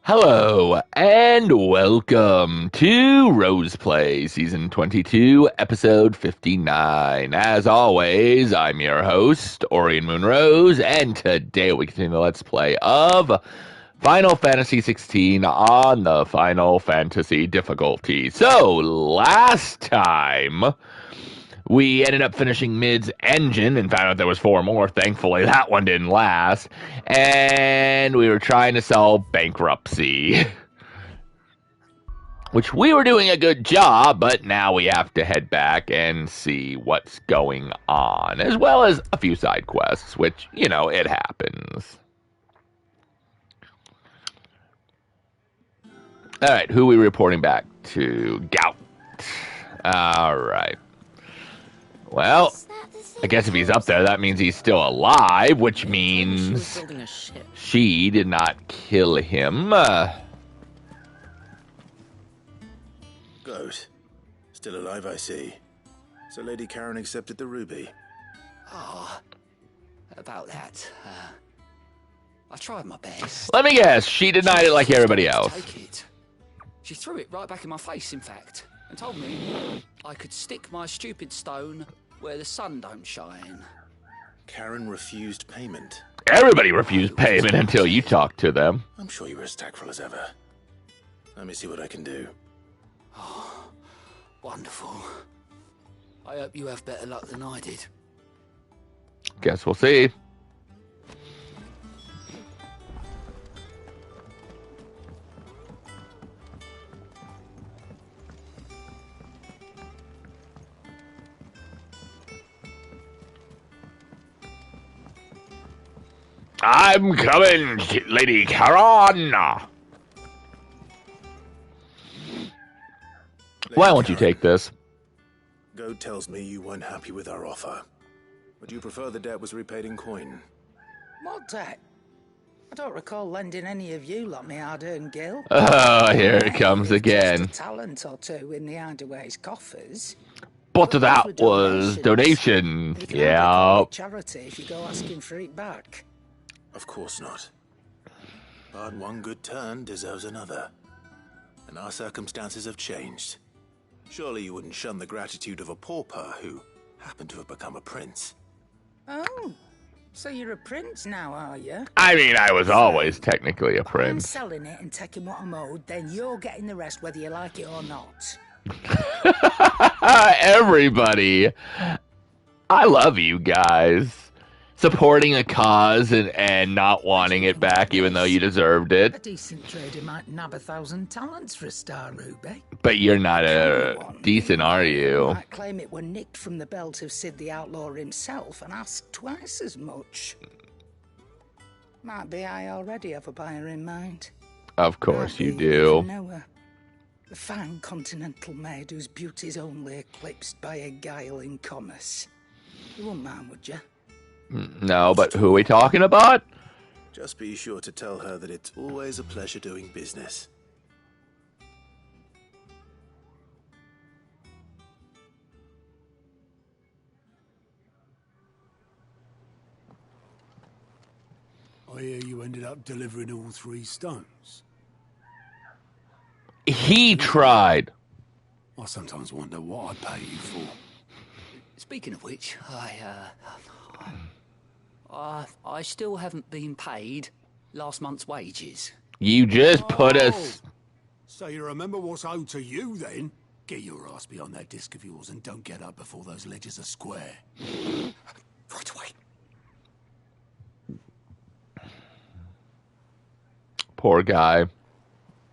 Hello and welcome to Rose Play Season 22, Episode 59. As always, I'm your host, Aurian MoonRose, and today we continue the Let's Play of Final Fantasy XVI on the Final Fantasy difficulty. So, last time we ended up finishing Mid's engine and found out there was 4 more. Thankfully, that one didn't last. And we were trying to solve bankruptcy, which we were doing a good job, but now we have to head back and see what's going on, as well as a few side quests, which, you know, it happens. All right, who are we reporting back to? Gout. All right. Well, I guess if he's up there, that means he's still alive, which means she did not kill him. Goat. Still alive, I see. So Lady Karen accepted the ruby. Oh, about that. I tried my best. Let me guess, she denied it like everybody else. Take it. She threw it right back in my face, in fact, and told me I could stick my stupid stone where the sun don't shine. Karen refused payment. Everybody refused payment until you talked to them. I'm sure you were as tactful as ever. Let me see what I can do. Oh, wonderful. I hope you have better luck than I did. Guess we'll see. I'm coming, Lady Karen. Why won't you take this? Goat tells me you weren't happy with our offer. Would you prefer the debt was repaid in coin? What debt? I don't recall lending any of you like me hard-earned gil. Oh, here it comes again. Just a talent or two in the Hideaway's coffers. But that was donation. Yeah. Charity if you go asking for it back. Of course not. But one good turn deserves another. And our circumstances have changed. Surely you wouldn't shun the gratitude of a pauper who happened to have become a prince. Oh, so you're a prince now, are you? I mean, I was always technically a I'm prince. selling it and taking what I'm owed, then you're getting the rest whether you like it or not. Everybody. I love you guys. Supporting a cause and not wanting it back even though you deserved A it. decent trader might nab 1,000 talents for a star ruby. But you're not decent, are you? Might claim it were nicked from the belt of Sid the Outlaw himself and ask twice as much. Might be I already have a buyer in mind. Of course you Might be do. even know her. The fine continental maid whose beauty's only eclipsed by a guile in commerce. You wouldn't mind, would you? No, but who are we talking about? Just be sure to tell her that it's always a pleasure doing business. I hear you ended up delivering all 3 stones. He tried. I sometimes wonder what I'd pay you for. Speaking of which, I still haven't been paid last month's wages. You just put us... So you remember what's owed to you, then? Get your ass behind that disc of yours and don't get up before those ledgers are square. Right away. Poor guy.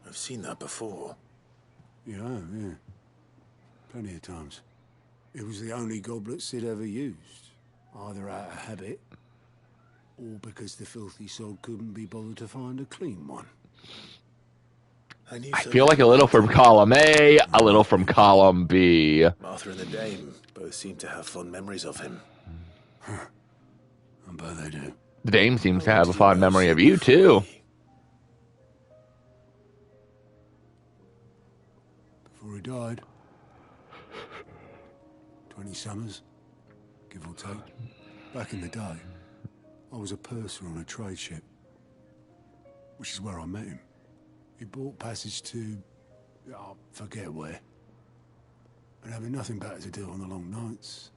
I've seen that before. Yeah. Plenty of times. It was the only goblet Sid ever used. Either out of habit, or because the filthy soul couldn't be bothered to find a clean one. I feel like a little from column A, a little from column B. Martha and the Dame both seem to have fond memories of him. I bet they do. The Dame seems to have a fond memory of you, too. Before he died. 20 summers, give or take. Back in the day, I was a purser on a trade ship, which is where I met him. He bought passage to... I forget where. And having nothing better to do on the long nights,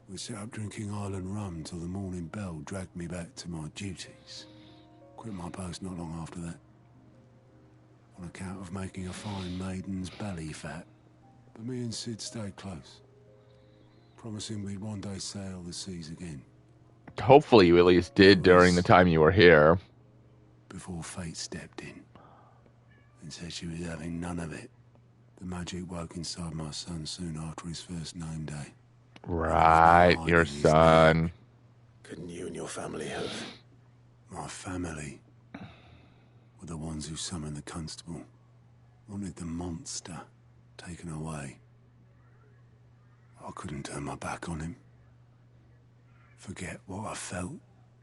we set up drinking island rum till the morning bell dragged me back to my duties. Quit my post not long after that. On account of making a fine maiden's belly fat. But me and Sid stayed close. Promising we'd one day sail the seas again. Hopefully you at least did during the time you were here. Before fate stepped in and said she was having none of it. The magic woke inside my son soon after his first name day. Right, your son. Couldn't you and your family have? My family were the ones who summoned the constable. Wanted the monster taken away. I couldn't turn my back on him. Forget what I felt.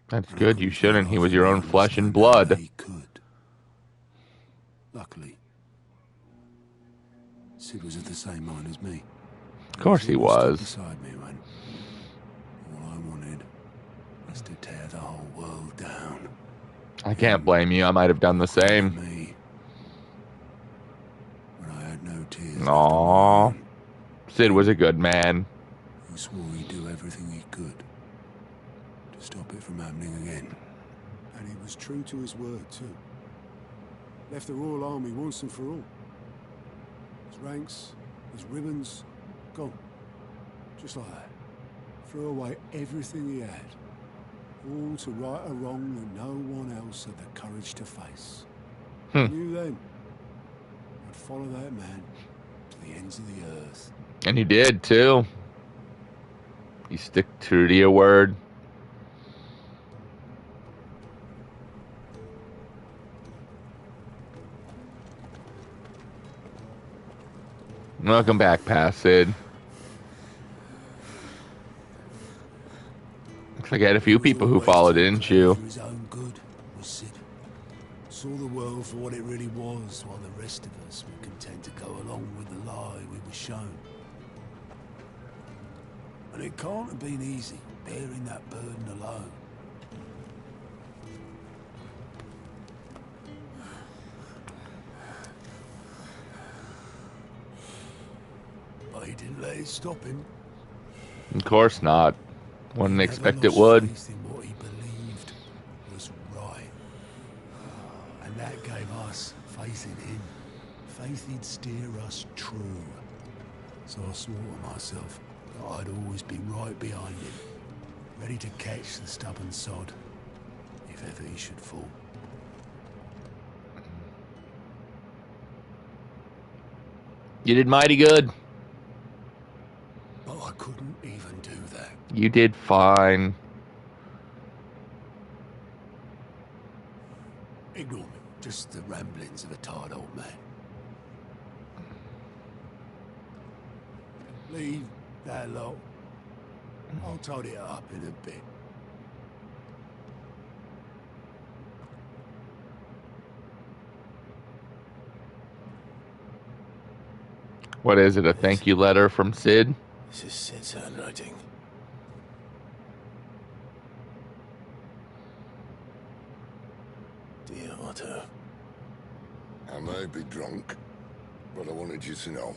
That's good, you shouldn't. He was your own flesh and blood. He could. Luckily, Sid was of the same mind as me. Of course he was. Beside me when all I wanted was to tear the whole world down. I can't blame you. I might have done the same. Me. When I had no tears. Aww. Sid was a good man. Who swore he'd do everything he could to stop it from happening again. And he was true to his word, too. Left the Royal Army once and for all. His ranks, his ribbons, gone. Just like that. Threw away everything he had. All to right a wrong that no one else had the courage to face. Knew then. I'd follow that man to the ends of the earth. And you did, too. You stick true to your word. Welcome back, past Sid. Looks like I had a few people who followed, didn't you? For his own good was Sid. Saw the world for what it really was, while the rest of us were content to go along with the lie we were shown. And it can't have been easy, bearing that burden alone. But he didn't let it stop him. Of course not. Wouldn't He expect never it would. lost faith in what he believed was right. And that gave us faith in him. Faith he'd steer us true. So I swore to myself that I'd always be right behind him, ready to catch the stubborn sod, if ever he should fall. You did mighty good. But I couldn't even do that. You did fine. Ignore me. Just the ramblings of a tired old man. Leave that lot. I'll tidy it up in a bit. What is it, a thank you letter from Sid? This is Sid's handwriting. Dear Otto. I may be drunk, but I wanted you to know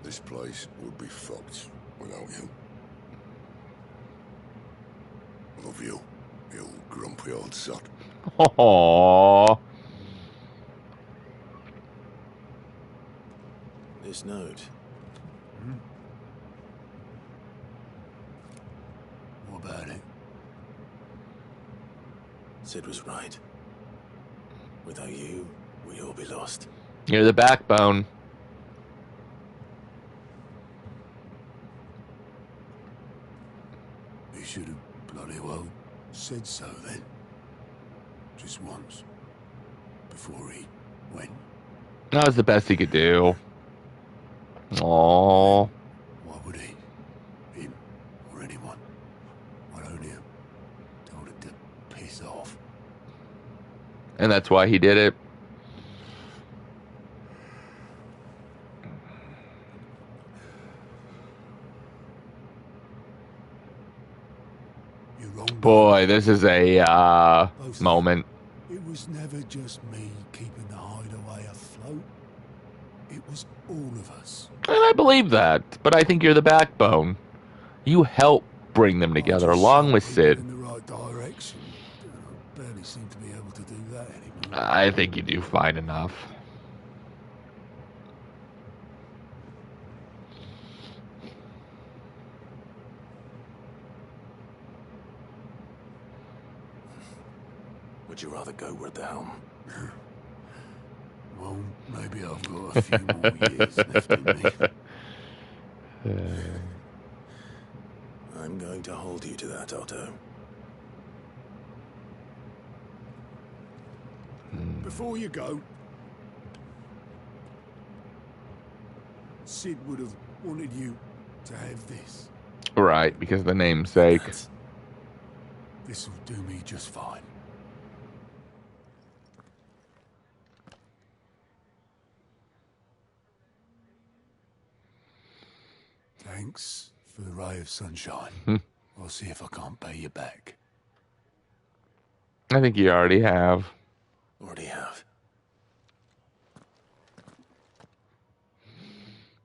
this place would be fucked without you. Love you, you grumpy old sod. Aww. This note. What about it? Sid was right. Without you, we'd all be lost. You're the backbone. He should have bloody well said so then. Just once. Before he went. That was the best he could do. Aww. Why would he? Him or anyone? I'd only have told him to piss off. And that's why he did it. You're wrong. Boy, this is a moment. It was never just me keeping the hideaway afloat. It was all of us. And I believe that, but I think you're the backbone. You help bring them together, I just along shot with people Sid. in the right direction. I barely seem to be able to do that anymore. I think you do fine enough. Would you rather go with the helm? Well, maybe I've got a few more years left in me. I'm going to hold you to that, Otto. Before you go, Sid would have wanted you to have this. Right, because of the namesake. This'll do me just fine. Thanks for the ray of sunshine. I'll see if I can't pay you back. I think you already have. Already have.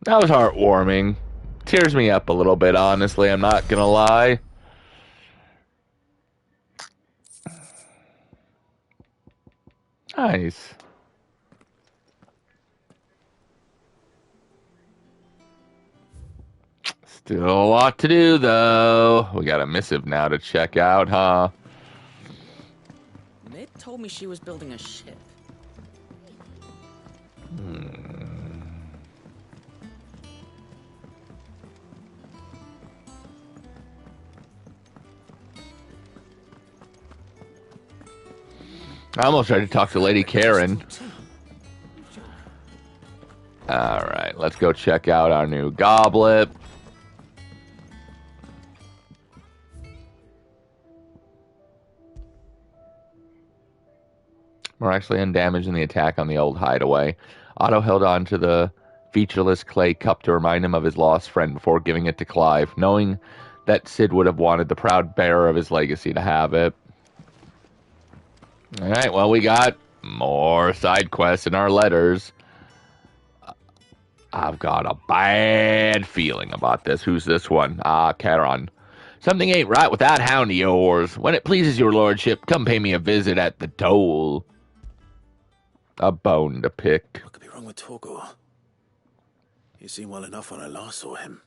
That was heartwarming. Tears me up a little bit, honestly. I'm not gonna lie. Nice. Still a lot to do, though. We got a missive now to check out, huh? Mid told me she was building a ship. I almost tried to talk to Lady Karen. Alright, let's go check out our new goblet. We're actually undamaged in the attack on the old hideaway. Otto held on to the featureless clay cup to remind him of his lost friend before giving it to Clive, knowing that Sid would have wanted the proud bearer of his legacy to have it. Alright, well, we got more side quests in our letters. I've got a bad feeling about this. Who's this one? Charon. Something ain't right with that hound of yours. When it pleases your lordship, come pay me a visit at the toll. A bone to pick. What could be wrong with Torgor? He seemed well enough when I last saw him.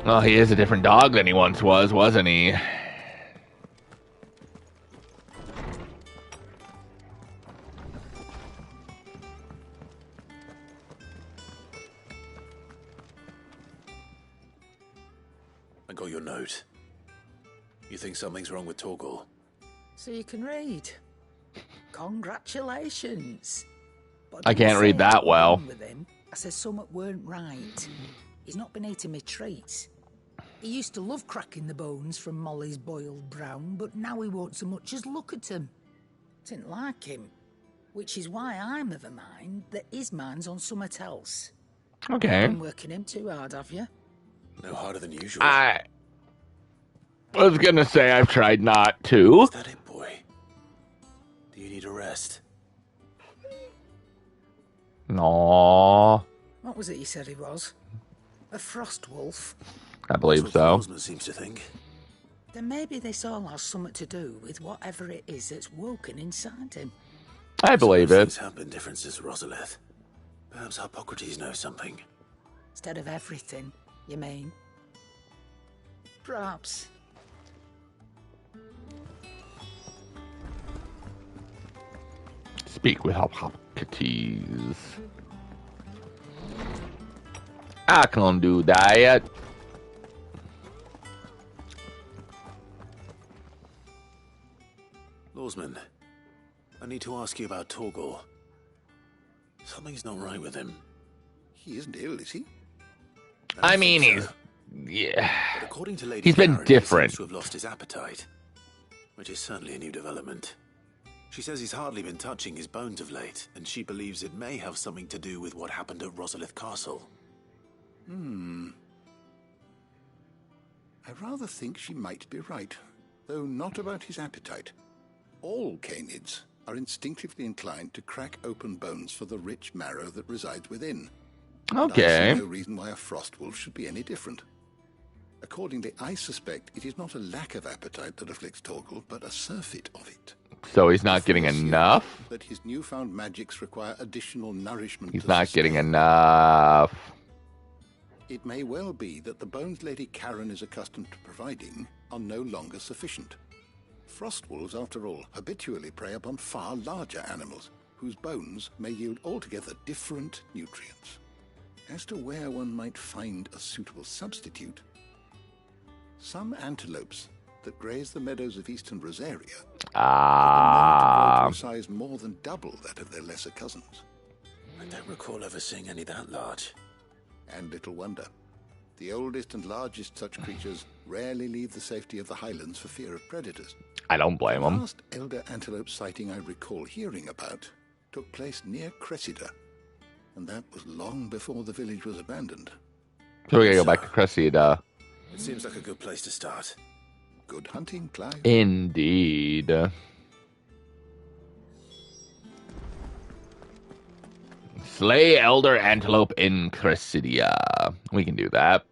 Well, he is a different dog than he once was, wasn't he? I got your note. You think something's wrong with Torgor? So you can read. Congratulations. But I can't didn't read say that what was well. wrong with him. I said something weren't right. He's not been eating me treats. He used to love cracking the bones from Molly's boiled brown, but now he won't so much as look at 'em. Didn't like him. Which is why I'm of a mind that his mind's on something else. Okay. Been working him too hard, have you? No harder than usual. I was gonna say I've tried not to. Is that it, boy? Do you need a rest? Aww. What was it you said he was? A frost wolf? I believe That's what so. Osmond seems to think. Then maybe this all has something to do with whatever it is that's woken inside him. I believe it. Things have been different since Rosalith. Perhaps Hippocrates knows something. Instead of everything, you mean? Perhaps. Speak with Hippocrates. I can't do that. Lawsman, I need to ask you about Torgor. Something's not right with him. He isn't ill, is he? I I don't mean, think he's... so. Yeah. But according to Lady He's been Karen, different. He seems to have lost his appetite, which is certainly a new development. She says he's hardly been touching his bones of late, and she believes it may have something to do with what happened at Rosalith Castle. I rather think she might be right, though not about his appetite. all canids are instinctively inclined to crack open bones for the rich marrow that resides within. And Okay. I see no reason why a frost wolf should be any different. Accordingly, I suspect it is not a lack of appetite that afflicts Torgal, but a surfeit of it. So he's not getting enough? That his newfound magics require additional nourishment. He's to not sustain. getting enough. It may well be that the bones Lady Karen is accustomed to providing are no longer sufficient. Frost wolves, after all, habitually prey upon far larger animals, whose bones may yield altogether different nutrients. As to where one might find a suitable substitute, some antelopes that graze the meadows of eastern Rosaria have been known to grow to a size more than double that of their lesser cousins. I don't recall ever seeing any that large. And little wonder. The oldest and largest such creatures rarely leave the safety of the highlands for fear of predators. I don't blame The him. last elder antelope sighting I recall hearing about took place near Cressida, and that was long before the village was abandoned. So we gotta go back to Cressida. It seems like a good place to start. Good hunting, Clive. Indeed. Slay elder antelope in Cressidia. We can do that.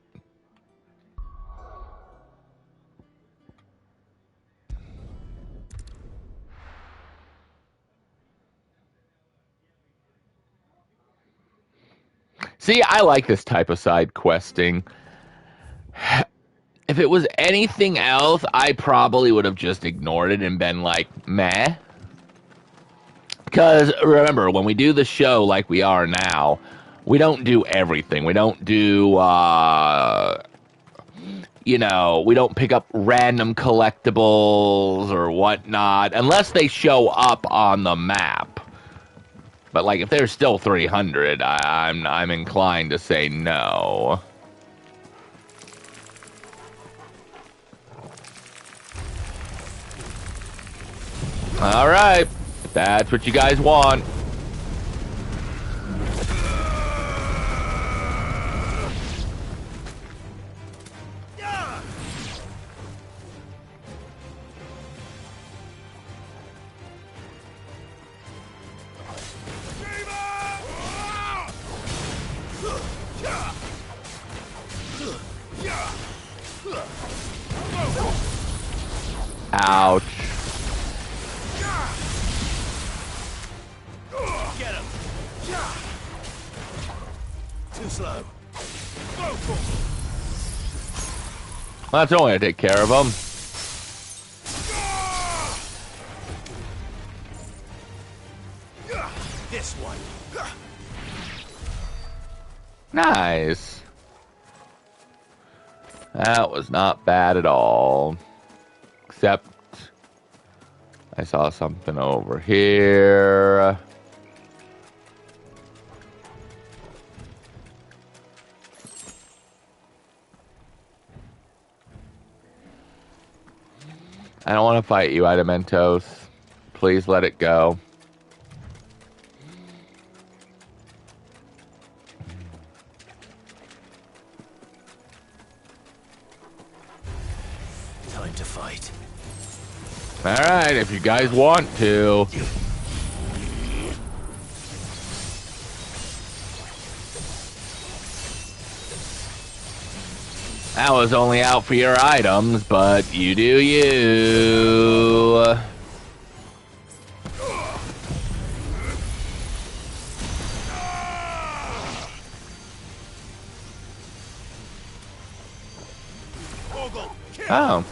See, I like this type of side questing. If it was anything else, I probably would have just ignored it and been like, meh. Because remember, when we do the show like we are now, we don't do everything. We don't do, we don't pick up random collectibles or whatnot, unless they show up on the map. But, like, if there's still 300, I'm inclined to say no. All right. That's what you guys want. Ouch. Get him! Too slow. Well, that's only gonna take care of them. This one. Nice. That was not bad at all. Except I saw something over here. I don't want to fight you, Adamentos. Please let it go. Time to fight. Alright, if you guys want to. That was only out for your items, but you do you. Oh.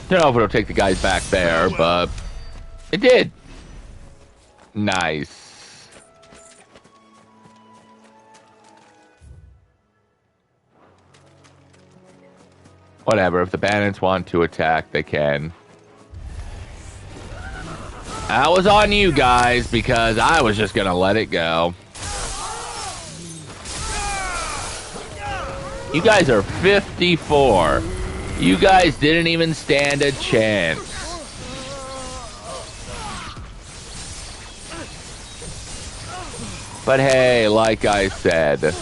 Don't know if it'll take the guys back there, but it did. Nice. Whatever, if the bandits want to attack, they can. That was on you guys, because I was just gonna let it go. You guys are 54. You guys didn't even stand a chance. But hey, like I said,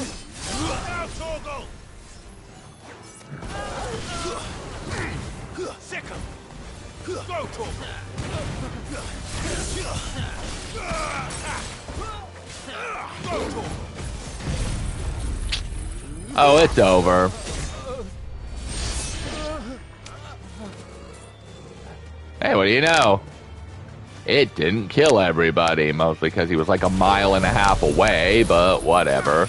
Oh, it's over. Hey, what do you know? It didn't kill everybody, mostly because he was like 1.5 miles away, but whatever.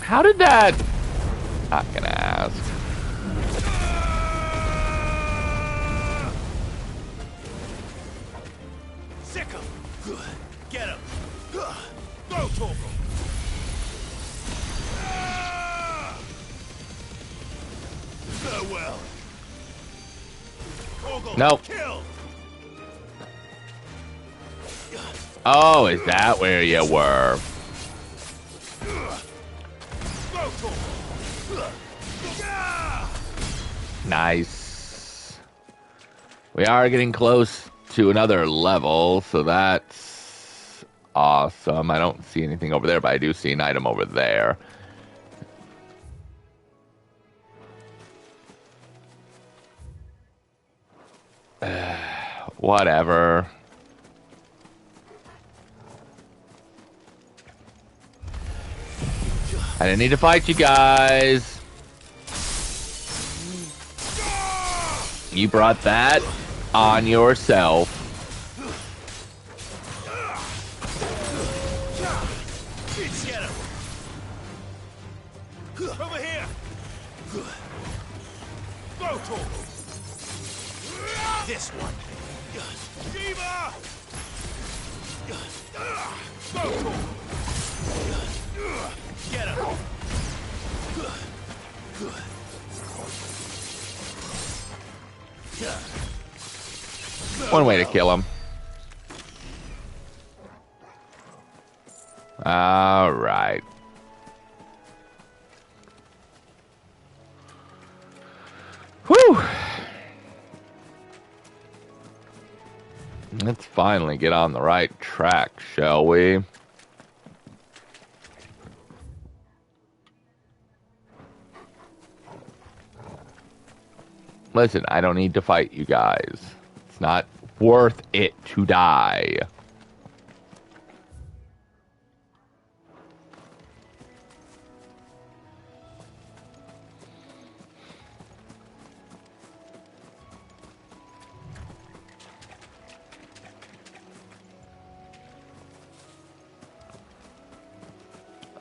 How did that... Not gonna ask. Sick him. Get him. Go, Torgal. Farewell. Torgal, nope. Kill. Oh, is that where you were? Nice. We are getting close to another level, so that's awesome. I don't see anything over there, but I do see an item over there. Whatever. I didn't need to fight you guys. You brought that on yourself. Get him. Over here. Go, Torgal. This one. Diva! Go, Torgal. Get him. One way to kill him. All right. Whew. Let's finally get on the right track, shall we? Listen, I don't need to fight you guys. It's not worth it to die.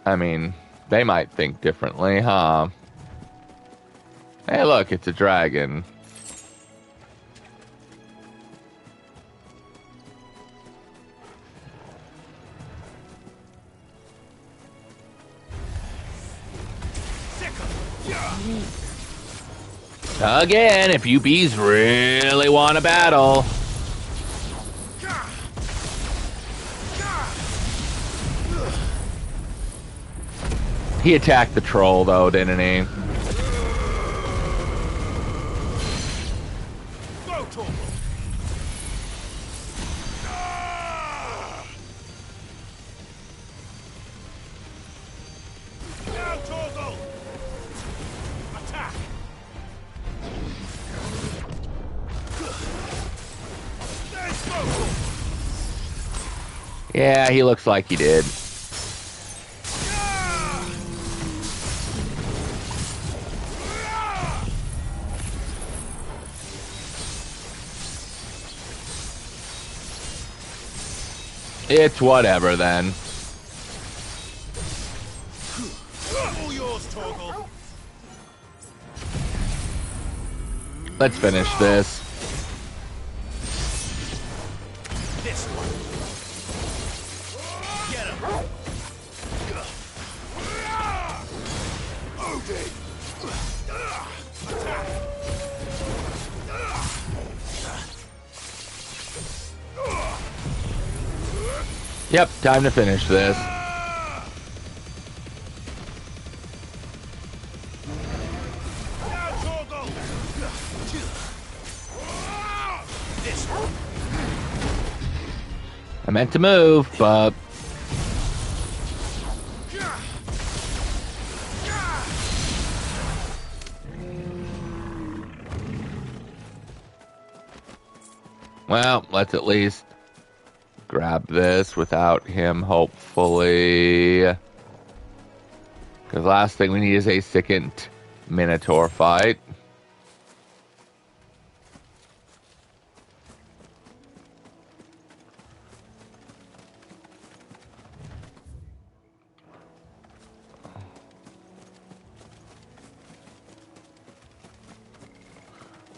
I mean, they might think differently, huh? Hey, look, it's a dragon. Again, if you bees really want to battle. He attacked the troll, though, didn't he? Yeah, he looks like he did. It's whatever then. All yours, Torgal. Let's finish this. This one. Get him. Okay. Attack. Yep, time to finish this. I meant to move, but... Well, let's at least grab this without him, hopefully. Because last thing we need is a second Minotaur fight.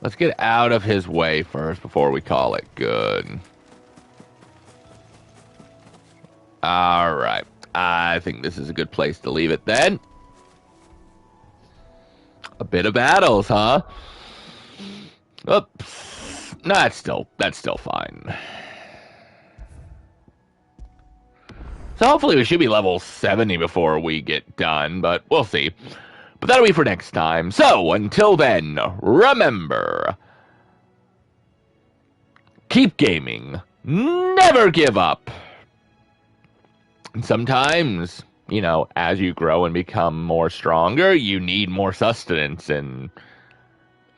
Let's get out of his way first before we call it good. Alright. I think this is a good place to leave it then. A bit of battles, huh? Oops. No, that's still fine. So hopefully we should be level 70 before we get done, but we'll see. But that'll be for next time. So, until then, remember, keep gaming. Never give up. And sometimes, you know, as you grow and become more stronger, you need more sustenance. And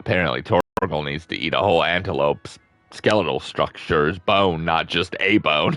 apparently Torgal needs to eat a whole antelope's skeletal structure's bone, not just a bone.